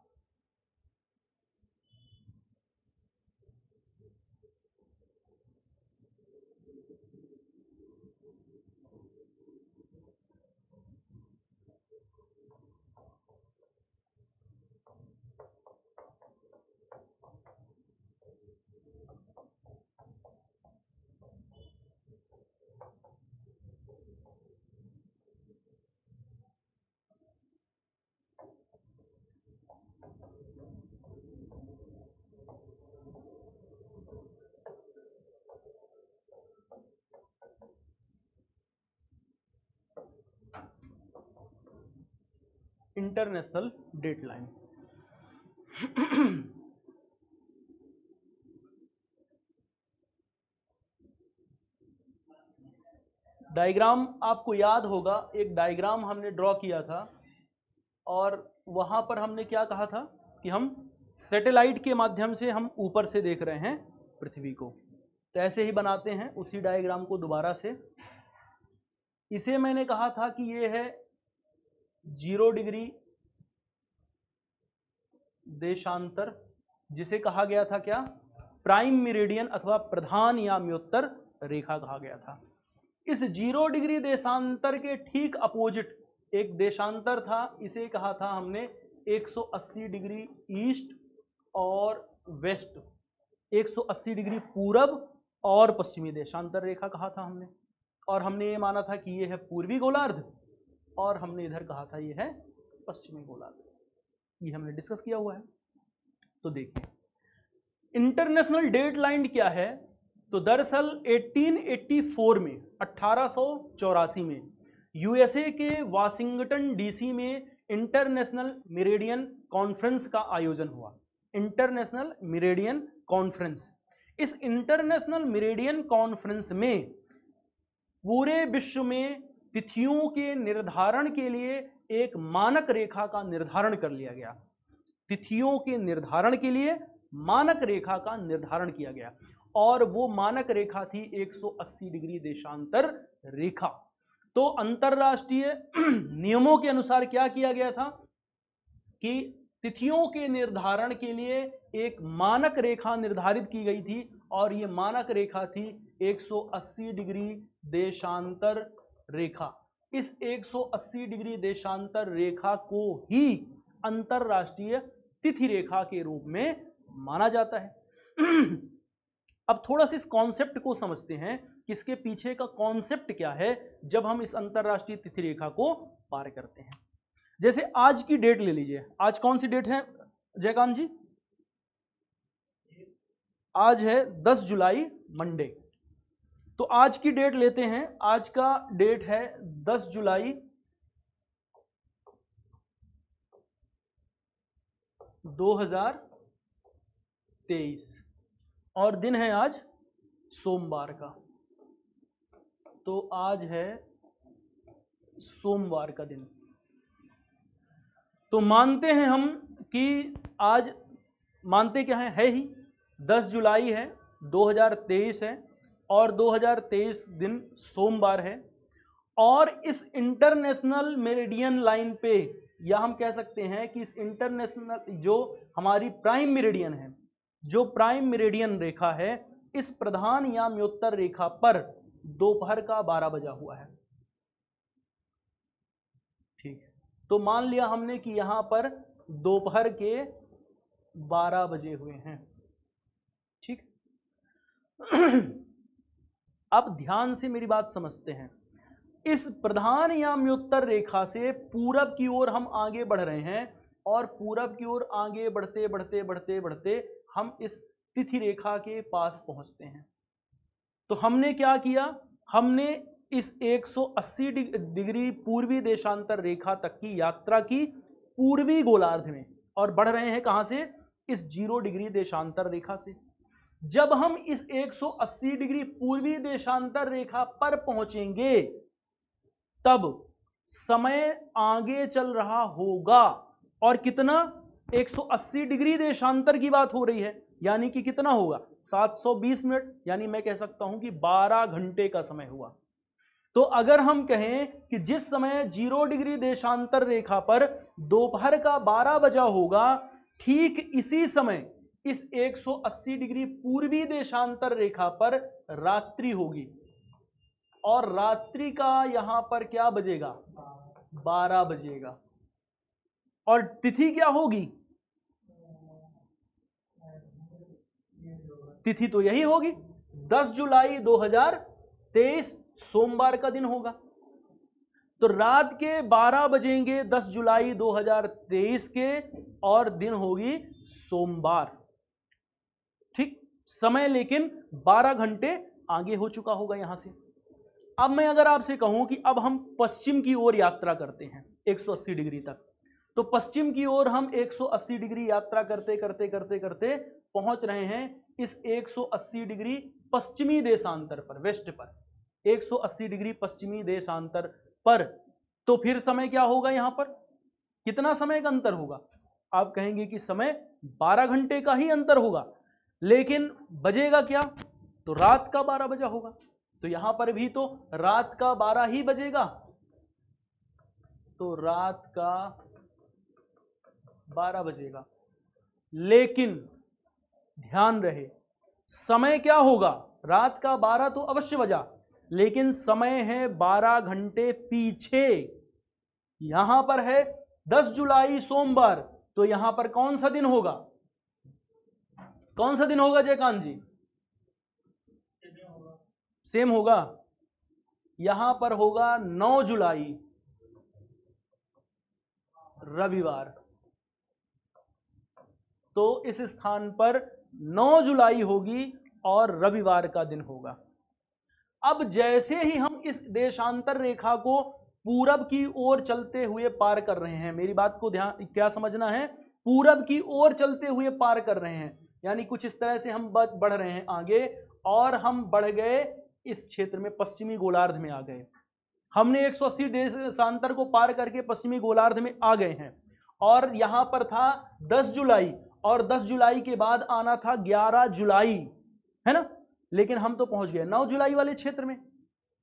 International date line. डायग्राम आपको याद होगा, एक डायग्राम हमने ड्रॉ किया था और वहां पर हमने क्या कहा था कि हम सैटेलाइट के माध्यम से हम ऊपर से देख रहे हैं पृथ्वी को। तो ऐसे ही बनाते हैं उसी डायग्राम को दोबारा से। इसे मैंने कहा था कि ये है 0 डिग्री देशांतर, जिसे कहा गया था क्या? प्राइम मेरिडियन अथवा प्रधान याम्योत्तर रेखा कहा गया था। इस 0 डिग्री देशांतर के ठीक अपोजिट एक देशांतर था, इसे कहा था हमने 180 डिग्री ईस्ट और वेस्ट, 180 डिग्री पूरब और पश्चिमी देशांतर रेखा कहा था हमने। और हमने ये माना था कि ये है पूर्वी गोलार्ध और हमने इधर कहा था ये है पश्चिमी गोलार्ध। ये हमने डिस्कस किया हुआ है। तो देखिए, इंटरनेशनल डेट लाइन क्या है? तो दरअसल 1884 में, 1884 में यूएसए के वाशिंगटन डीसी में इंटरनेशनल मेरिडियन कॉन्फ्रेंस का आयोजन हुआ। इंटरनेशनल मेरिडियन कॉन्फ्रेंस, इस इंटरनेशनल मेरिडियन कॉन्फ्रेंस में पूरे विश्व में तिथियों के निर्धारण के लिए एक मानक रेखा का निर्धारण कर लिया गया। तिथियों के निर्धारण के लिए मानक रेखा का निर्धारण किया गया और वो मानक रेखा थी 180 डिग्री देशांतर रेखा। तो अंतरराष्ट्रीय नियमों के अनुसार क्या किया गया था कि तिथियों के निर्धारण के लिए एक मानक रेखा निर्धारित की गई थी और ये मानक रेखा थी 180 डिग्री देशांतर रेखा। इस 180 डिग्री देशांतर रेखा को ही अंतरराष्ट्रीय तिथि रेखा के रूप में माना जाता है। अब थोड़ा सा इस कॉन्सेप्ट को समझते हैं कि इसके पीछे का कॉन्सेप्ट क्या है जब हम इस अंतरराष्ट्रीय तिथि रेखा को पार करते हैं। जैसे आज की डेट ले लीजिए, आज कौन सी डेट है जयकांत जी? आज है 10 जुलाई मंडे। तो आज की डेट लेते हैं, आज का डेट है 10 जुलाई 2023 और दिन है आज सोमवार का। तो आज है सोमवार का दिन। तो मानते हैं हम कि आज मानते क्या है ही 10 जुलाई है, 2023 है और 2023 दिन सोमवार है। और इस इंटरनेशनल मेरिडियन लाइन पे, या हम कह सकते हैं कि इस इंटरनेशनल जो हमारी प्राइम मेरिडियन है, जो प्राइम मेरिडियन रेखा है, इस प्रधान याम्योत्तर रेखा पर दोपहर का 12 बजा हुआ है। ठीक है, तो मान लिया हमने कि यहां पर दोपहर के 12 बजे हुए हैं। ठीक, अब ध्यान से मेरी बात समझते हैं। इस प्रधान याम्योत्तर रेखा से पूरब की ओर हम आगे बढ़ रहे हैं और पूरब की ओर आगे बढ़ते बढ़ते बढ़ते बढ़ते हम इस तिथि रेखा के पास पहुंचते हैं। तो हमने क्या किया, हमने इस 180 डिग्री पूर्वी देशांतर रेखा तक की यात्रा की पूर्वी गोलार्ध में, और बढ़ रहे हैं कहां से? इस 0 डिग्री देशांतर रेखा से। जब हम इस 180 डिग्री पूर्वी देशांतर रेखा पर पहुंचेंगे तब समय आगे चल रहा होगा, और कितना? 180 डिग्री देशांतर की बात हो रही है, यानी कि कितना होगा? 720 मिनट, यानी मैं कह सकता हूं कि 12 घंटे का समय हुआ। तो अगर हम कहें कि जिस समय 0 डिग्री देशांतर रेखा पर दोपहर का 12 बजा होगा, ठीक इसी समय इस 180 डिग्री पूर्वी देशांतर रेखा पर रात्रि होगी, और रात्रि का यहां पर क्या बजेगा? 12 बजेगा। और तिथि क्या होगी? तिथि तो यही होगी, 10 जुलाई 2023 सोमवार का दिन होगा। तो रात के 12 बजेंगे 10 जुलाई 2023 के, और दिन होगी सोमवार। ठीक, समय लेकिन 12 घंटे आगे हो चुका होगा यहां से। अब मैं अगर आपसे कहूं कि अब हम पश्चिम की ओर यात्रा करते हैं 180 डिग्री तक, तो पश्चिम की ओर हम 180 डिग्री यात्रा करते करते करते करते पहुंच रहे हैं इस 180 डिग्री पश्चिमी देशांतर पर, वेस्ट पर, 180 डिग्री पश्चिमी देशांतर पर। तो फिर समय क्या होगा? यहां पर कितना समय का अंतर होगा? आप कहेंगे कि समय 12 घंटे का ही अंतर होगा, लेकिन बजेगा क्या? तो रात का 12 बजा होगा। तो यहां पर भी तो रात का 12 ही बजेगा, तो रात का 12 बजेगा। लेकिन ध्यान रहे, समय क्या होगा? रात का 12 तो अवश्य बजा, लेकिन समय है 12 घंटे पीछे। यहां पर है 10 जुलाई सोमवार, तो यहां पर कौन सा दिन होगा? कौन सा दिन होगा जयकांत जी? सेम होगा। यहां पर होगा 9 जुलाई रविवार। तो इस स्थान पर 9 जुलाई होगी और रविवार का दिन होगा। अब जैसे ही हम इस देशांतर रेखा को पूरब की ओर चलते हुए पार कर रहे हैं, मेरी बात को ध्यान क्या समझना है, पूरब की ओर चलते हुए पार कर रहे हैं, यानी कुछ इस तरह से हम बढ़ रहे हैं आगे, और हम बढ़ गए इस क्षेत्र में, पश्चिमी गोलार्ध में आ गए। हमने 180 देशांतर को पार करके पश्चिमी गोलार्ध में आ गए हैं, और यहां पर था 10 जुलाई, और 10 जुलाई के बाद आना था 11 जुलाई, है ना, लेकिन हम तो पहुंच गए 9 जुलाई वाले क्षेत्र में।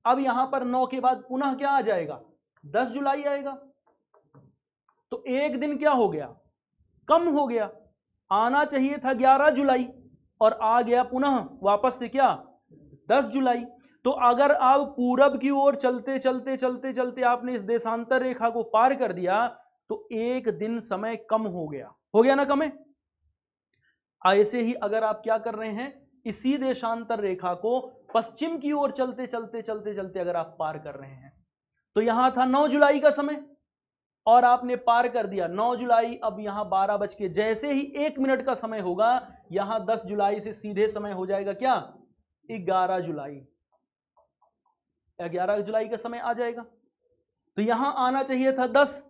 अब यहां पर 9 के बाद पुनः क्या आ जाएगा, 10 जुलाई आएगा। तो एक दिन क्या हो गया, कम हो गया। आना चाहिए था 11 जुलाई और आ गया पुनः वापस से क्या, 10 जुलाई। तो अगर आप पूरब की ओर चलते चलते चलते चलते आपने इस देशांतर रेखा को पार कर दिया तो एक दिन समय कम हो गया ना कम है। ऐसे ही अगर आप क्या कर रहे हैं, इसी देशांतर रेखा को पश्चिम की ओर चलते चलते चलते चलते अगर आप पार कर रहे हैं, तो यहां था 9 जुलाई का समय और आपने पार कर दिया 9 जुलाई। अब यहां 12 बज के जैसे ही 1 मिनट का समय होगा, यहां 10 जुलाई से सीधे समय हो जाएगा क्या, 11 जुलाई। 11 जुलाई का समय आ जाएगा। तो यहां आना चाहिए था 10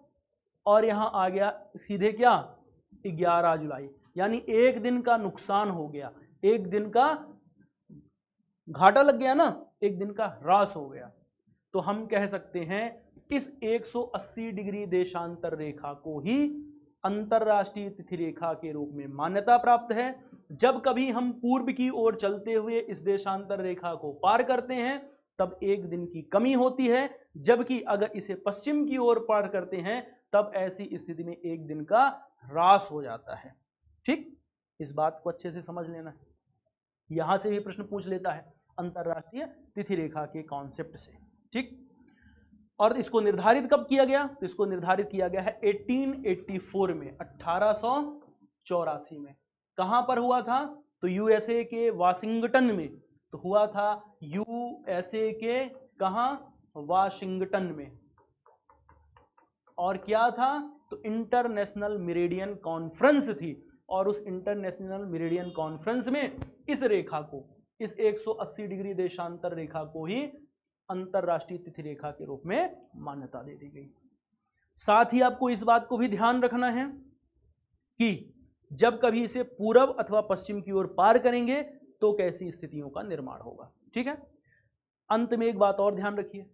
और यहां आ गया सीधे क्या, 11 जुलाई। यानी एक दिन का नुकसान हो गया, एक दिन का घाटा लग गया ना, एक दिन का ह्रास हो गया। तो हम कह सकते हैं इस 180 डिग्री देशांतर रेखा को ही अंतरराष्ट्रीय तिथि रेखा के रूप में मान्यता प्राप्त है। जब कभी हम पूर्व की ओर चलते हुए इस देशांतर रेखा को पार करते हैं तब एक दिन की कमी होती है, जबकि अगर इसे पश्चिम की ओर पार करते हैं तब ऐसी स्थिति में एक दिन का ह्रास हो जाता है। ठीक, इस बात को अच्छे से समझ लेना है। यहां से भी प्रश्न पूछ लेता है अंतरराष्ट्रीय तिथि रेखा के कॉन्सेप्ट से। ठीक, और इसको निर्धारित कब किया गया, तो इसको निर्धारित किया गया है 1884 में, 1884 में। कहां पर हुआ था, तो यूएसए के वाशिंगटन में। तो हुआ था यूएसए के कहां, वाशिंगटन में। और क्या था, तो इंटरनेशनल मेरिडियन कॉन्फ्रेंस थी और उस इंटरनेशनल मेरिडियन कॉन्फ्रेंस में इस रेखा को, इस 180 डिग्री देशांतर रेखा को ही अंतरराष्ट्रीय तिथि रेखा के रूप में मान्यता दे दी गई। साथ ही आपको इस बात को भी ध्यान रखना है कि जब कभी इसे पूर्व अथवा पश्चिम की ओर पार करेंगे तो कैसी स्थितियों का निर्माण होगा। ठीक है, अंत में एक बात और ध्यान रखिए,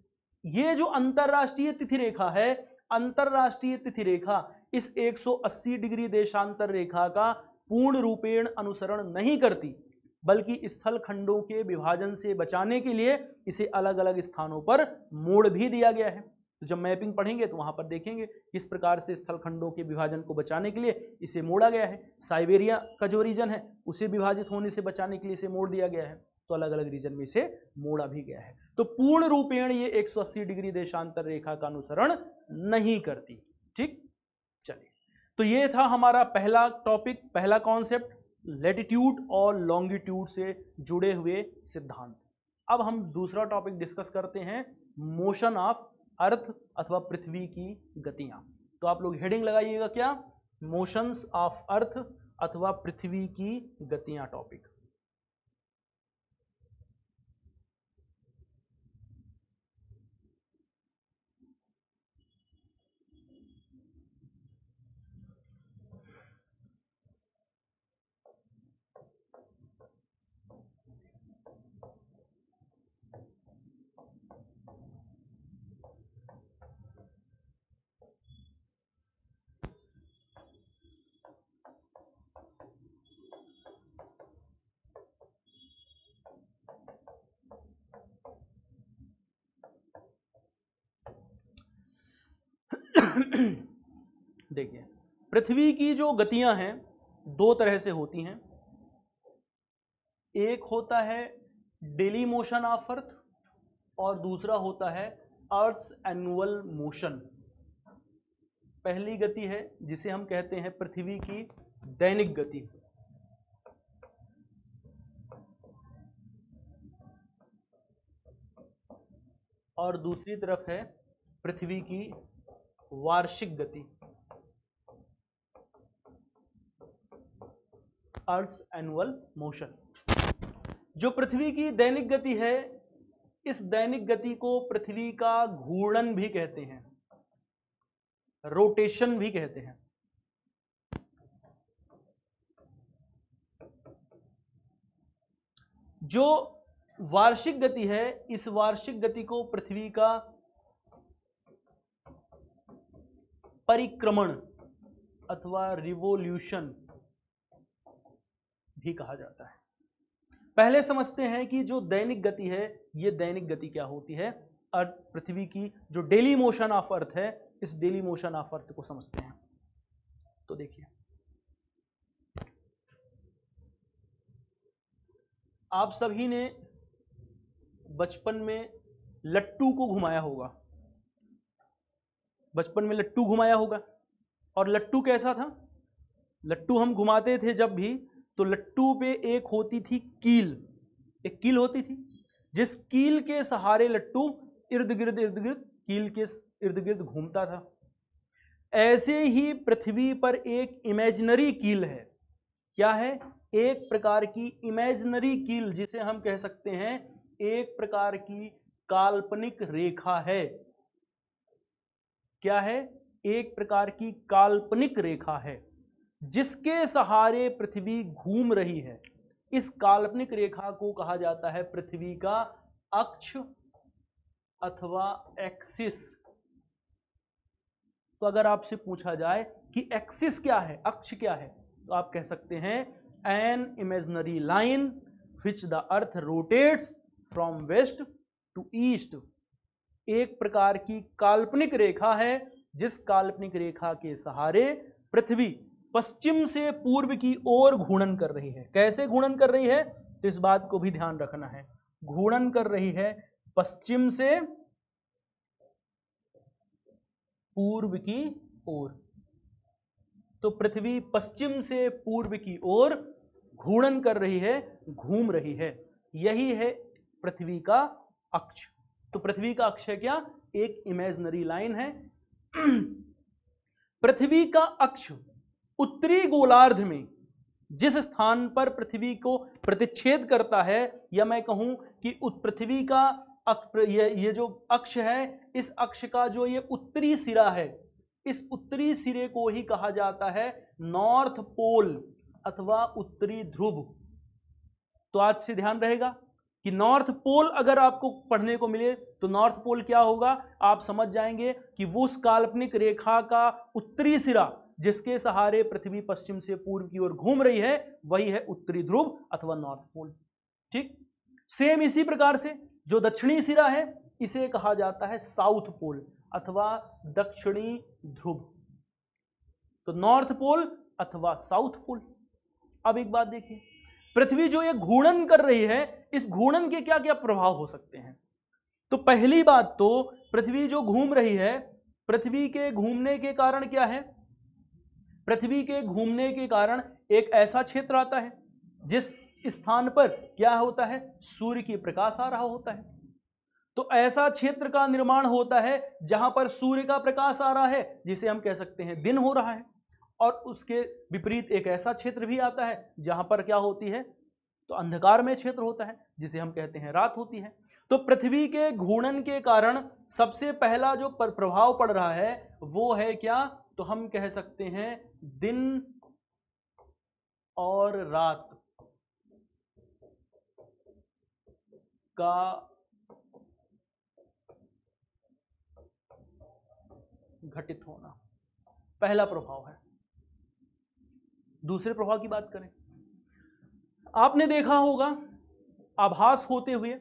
ये जो अंतरराष्ट्रीय तिथि रेखा है, अंतरराष्ट्रीय तिथि रेखा इस 180 डिग्री देशांतर रेखा का पूर्ण रूपेण अनुसरण नहीं करती, बल्कि स्थल खंडों के विभाजन से बचाने के लिए इसे अलग अलग स्थानों पर मोड़ भी दिया गया है। तो जब मैपिंग पढ़ेंगे तो वहां पर देखेंगे किस प्रकार से स्थल खंडों के विभाजन को बचाने के लिए इसे मोड़ा गया है। साइबेरिया का जो रीजन है उसे विभाजित होने से बचाने के लिए इसे मोड़ दिया गया है, तो अलग अलग रीजन में इसे मोड़ा भी गया है। तो पूर्ण रूपेण ये 180 डिग्री देशांतर रेखा का अनुसरण नहीं करती। ठीक, चलिए, तो ये था हमारा पहला टॉपिक, पहला कॉन्सेप्ट, लैटिट्यूड और लॉन्गिट्यूड से जुड़े हुए सिद्धांत। अब हम दूसरा टॉपिक डिस्कस करते हैं, मोशन ऑफ अर्थ अथवा पृथ्वी की गतियां। तो आप लोग हेडिंग लगाइएगा क्या, मोशंस ऑफ अर्थ अथवा पृथ्वी की गतियां टॉपिक। देखिए, पृथ्वी की जो गतियां हैं दो तरह से होती हैं। एक होता है डेली मोशन ऑफ अर्थ और दूसरा होता है अर्थ एनुअल मोशन। पहली गति है जिसे हम कहते हैं पृथ्वी की दैनिक गति, और दूसरी तरफ है पृथ्वी की वार्षिक गति, अर्थ एनुअल मोशन। जो पृथ्वी की दैनिक गति है, इस दैनिक गति को पृथ्वी का घूर्णन भी कहते हैं, रोटेशन भी कहते हैं। जो वार्षिक गति है, इस वार्षिक गति को पृथ्वी का परिक्रमण अथवा रिवोल्यूशन भी कहा जाता है। पहले समझते हैं कि जो दैनिक गति है, ये दैनिक गति क्या होती है। अर्थ, पृथ्वी की जो डेली मोशन ऑफ अर्थ है, इस डेली मोशन ऑफ अर्थ को समझते हैं। तो देखिए, आप सभी ने बचपन में लट्टू को घुमाया होगा, बचपन में लट्टू घुमाया होगा। और लट्टू कैसा था? लट्टू हम घुमाते थे जब भी, तो लट्टू पे एक होती थी कील, एक कील होती थी, जिस कील के सहारे लट्टू इर्द गिर्द कील के इर्द गिर्द घूमता था। ऐसे ही पृथ्वी पर एक इमेजिनरी कील है। क्या है? एक प्रकार की इमेजिनरी कील, जिसे हम कह सकते हैं एक प्रकार की काल्पनिक रेखा है। क्या है? एक प्रकार की काल्पनिक रेखा है जिसके सहारे पृथ्वी घूम रही है। इस काल्पनिक रेखा को कहा जाता है पृथ्वी का अक्ष अथवा एक्सिस। तो अगर आपसे पूछा जाए कि एक्सिस क्या है, अक्ष क्या है, तो आप कह सकते हैं an imaginary line which the earth rotates from west to east. एक प्रकार की काल्पनिक रेखा है जिस काल्पनिक रेखा के सहारे पृथ्वी पश्चिम से पूर्व की ओर घूर्णन कर रही है। कैसे घूर्णन कर रही है? तो इस बात को भी ध्यान रखना है। घूर्णन कर रही है पश्चिम से पूर्व की ओर। तो पृथ्वी पश्चिम से पूर्व की ओर घूर्णन कर रही है, घूम रही है। यही है पृथ्वी का अक्ष। तो पृथ्वी का अक्ष है क्या? एक इमेजिनरी लाइन है। पृथ्वी का अक्ष उत्तरी गोलार्ध में जिस स्थान पर पृथ्वी को प्रतिच्छेद करता है, या मैं कहूं कि पृथ्वी का ये जो अक्ष है, इस अक्ष का जो ये उत्तरी सिरा है, इस उत्तरी सिरे को ही कहा जाता है नॉर्थ पोल अथवा उत्तरी ध्रुव। तो आज से ध्यान रहेगा कि नॉर्थ पोल अगर आपको पढ़ने को मिले तो नॉर्थ पोल क्या होगा, आप समझ जाएंगे कि वो उस काल्पनिक रेखा का उत्तरी सिरा जिसके सहारे पृथ्वी पश्चिम से पूर्व की ओर घूम रही है, वही है उत्तरी ध्रुव अथवा नॉर्थ पोल। ठीक, सेम इसी प्रकार से जो दक्षिणी सिरा है, इसे कहा जाता है साउथ पोल अथवा दक्षिणी ध्रुव। तो नॉर्थ पोल अथवा साउथ पोल। अब एक बात देखिए, पृथ्वी जो ये घूर्णन कर रही है, इस घूर्णन के क्या क्या प्रभाव हो सकते हैं। तो पहली बात तो पृथ्वी जो घूम रही है, पृथ्वी के घूमने के कारण क्या है? पृथ्वी के घूमने के कारण एक ऐसा क्षेत्र आता है जिस स्थान पर क्या होता है, सूर्य की प्रकाश आ रहा होता है। तो ऐसा क्षेत्र का निर्माण होता है जहां पर सूर्य का प्रकाश आ रहा है, जिसे हम कह सकते हैं दिन हो रहा है। और उसके विपरीत एक ऐसा क्षेत्र भी आता है जहां पर क्या होती है, तो अंधकार में क्षेत्र होता है, जिसे हम कहते हैं रात होती है। तो पृथ्वी के घूर्णन के कारण सबसे पहला जो प्रभाव पड़ रहा है वो है क्या, तो हम कह सकते हैं दिन और रात का घटित होना, पहला प्रभाव है। दूसरे प्रभाव की बात करें, आपने देखा होगा आभास होते हुए,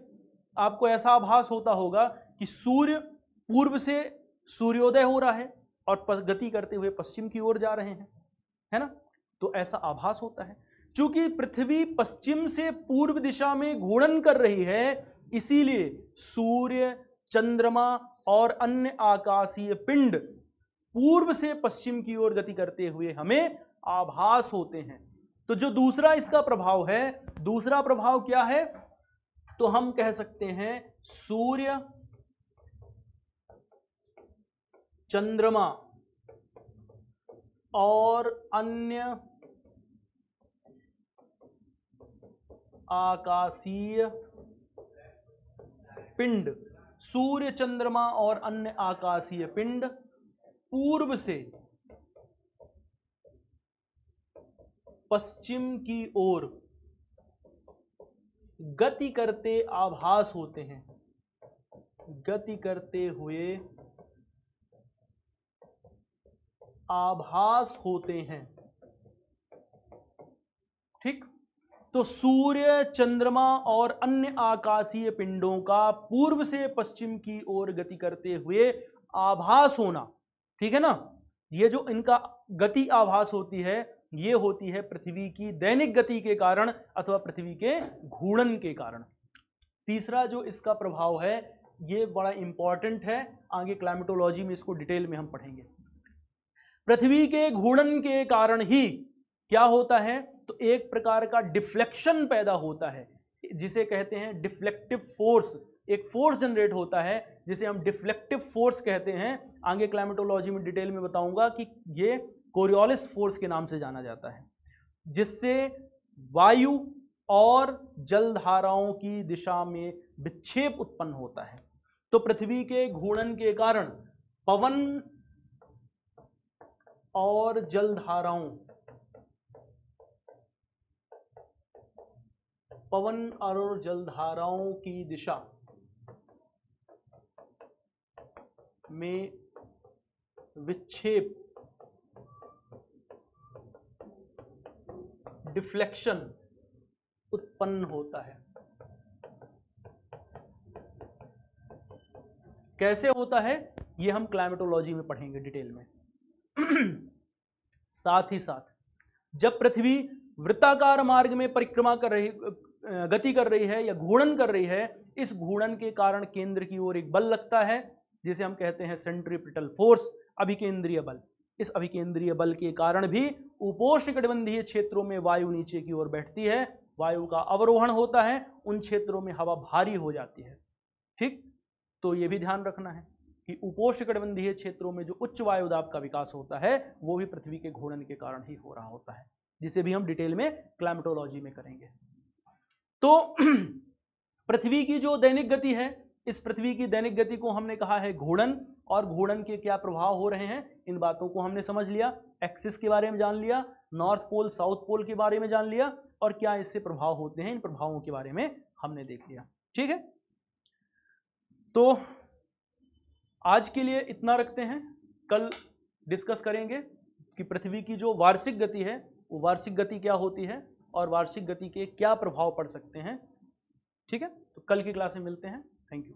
आपको ऐसा आभास होता होगा कि सूर्य पूर्व से सूर्योदय हो रहा है और गति करते हुए पश्चिम की ओर जा रहे हैं, है ना। तो ऐसा आभास होता है। चूंकि पृथ्वी पश्चिम से पूर्व दिशा में घूर्णन कर रही है, इसीलिए सूर्य, चंद्रमा और अन्य आकाशीय पिंड पूर्व से पश्चिम की ओर गति करते हुए हमें आभास होते हैं। तो जो दूसरा इसका प्रभाव है, दूसरा प्रभाव क्या है, तो हम कह सकते हैं सूर्य, चंद्रमा और अन्य आकाशीय पिंड, सूर्य, चंद्रमा और अन्य आकाशीय पिंड पूर्व से पश्चिम की ओर गति करते आभास होते हैं, गति करते हुए आभास होते हैं। ठीक, तो सूर्य, चंद्रमा और अन्य आकाशीय पिंडों का पूर्व से पश्चिम की ओर गति करते हुए आभास होना, ठीक है ना। ये जो इनका गति आभास होती है, ये होती है पृथ्वी की दैनिक गति के कारण अथवा पृथ्वी के घूर्णन के कारण। तीसरा जो इसका प्रभाव है ये बड़ा इंपॉर्टेंट है, आगे क्लाइमेटोलॉजी में इसको डिटेल में हम पढ़ेंगे। पृथ्वी के घूर्णन के कारण ही क्या होता है, तो एक प्रकार का डिफ्लेक्शन पैदा होता है, जिसे कहते हैं डिफ्लेक्टिव फोर्स। एक फोर्स जनरेट होता है जिसे हम डिफ्लेक्टिव फोर्स कहते हैं। आगे क्लाइमेटोलॉजी में डिटेल में बताऊंगा कि ये कोरियोलिस फोर्स के नाम से जाना जाता है, जिससे वायु और जलधाराओं की दिशा में विक्षेप उत्पन्न होता है। तो पृथ्वी के घूर्णन के कारण पवन और जलधाराओं की दिशा में विक्षेप, डिफ्लेक्शन उत्पन्न होता है। कैसे होता है ये हम क्लाइमेटोलॉजी में पढ़ेंगे डिटेल में। साथ ही साथ जब पृथ्वी वृत्ताकार मार्ग में परिक्रमा कर रही, गति कर रही है या घूर्णन कर रही है, इस घूर्णन के कारण केंद्र की ओर एक बल लगता है जिसे हम कहते हैं सेंट्रीपिटल फोर्स, अभिकेंद्रीय बल। इस अभिकेंद्रीय बल के कारण भी उपोष्णकटिबंधीय क्षेत्रों में वायु नीचे की ओर बैठती है, वायु का अवरोहण होता है, उन क्षेत्रों में हवा भारी हो जाती है। ठीक, तो यह भी ध्यान रखना है कि उपोष्णकटिबंधीय क्षेत्रों में जो उच्च वायुदाब का विकास होता है वो भी पृथ्वी के घूर्णन के कारण ही हो रहा होता है, जिसे भी हम डिटेल में क्लाइमेटोलॉजी में करेंगे। तो पृथ्वी की जो दैनिक गति है, इस पृथ्वी की दैनिक गति को हमने कहा है घूर्णन, और घूर्णन के क्या प्रभाव हो रहे हैं इन बातों को हमने समझ लिया। एक्सिस के बारे में जान लिया, नॉर्थ पोल साउथ पोल के बारे में जान लिया, और क्या इससे प्रभाव होते हैं इन प्रभावों के बारे में हमने देख लिया। ठीक है, तो आज के लिए इतना रखते हैं। कल डिस्कस करेंगे कि पृथ्वी की जो वार्षिक गति है वो वार्षिक गति क्या होती है और वार्षिक गति के क्या प्रभाव पड़ सकते हैं। ठीक है, तो कल की क्लास में मिलते हैं। Thank you.